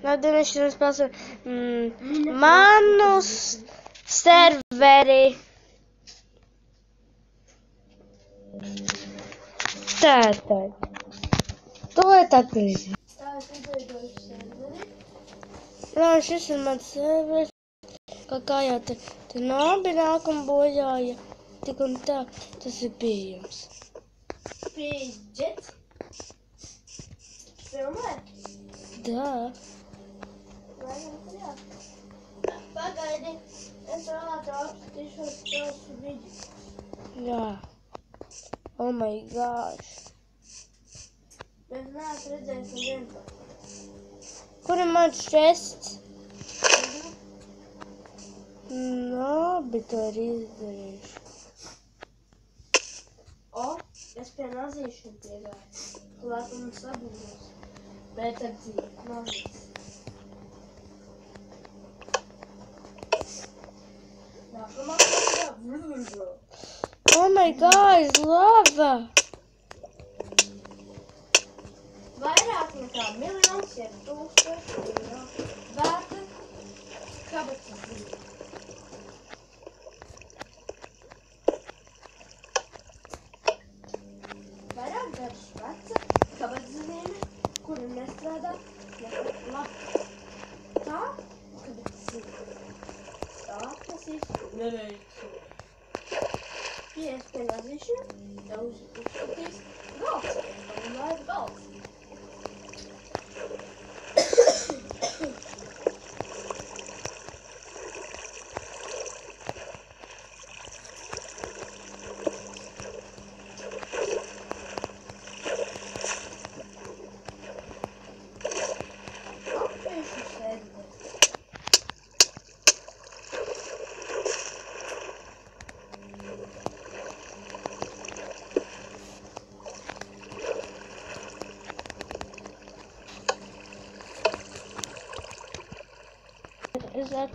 Dienas šodienas spēlēsim manus serveri. Tātad. Tūlīt atgriezīsim. Jā, šis ir mans serveris. Kā jau te nabi nākam bojāja. Tik un tā, tas ir pieejams. Pieejams? Filmē? Jā. Pagaidi, es vēlētu apskatīšos tavu video. Jā. Oh my gosh. Bet neesmu redzējis nevienu. Kur ir mans chests? Labi, to arī izdarīšu. Es pie nazīšana piegāju. Klāt un sabūros. Bet ar dzīvi nazīs. Nākamā kādā vrūžo. Oh my gosh, lava! Vairāk nekā miljons, ja 1000 eiro vērta kabatas dzīve. Vairāk gadus veca kabatas-zīme, kura nestrādā nekad labi. Tā kabatas-zīme. Tā tas īsti neveicina. Ja es pie nazīšana, tev uzskatīs galds, un lai galds. Is that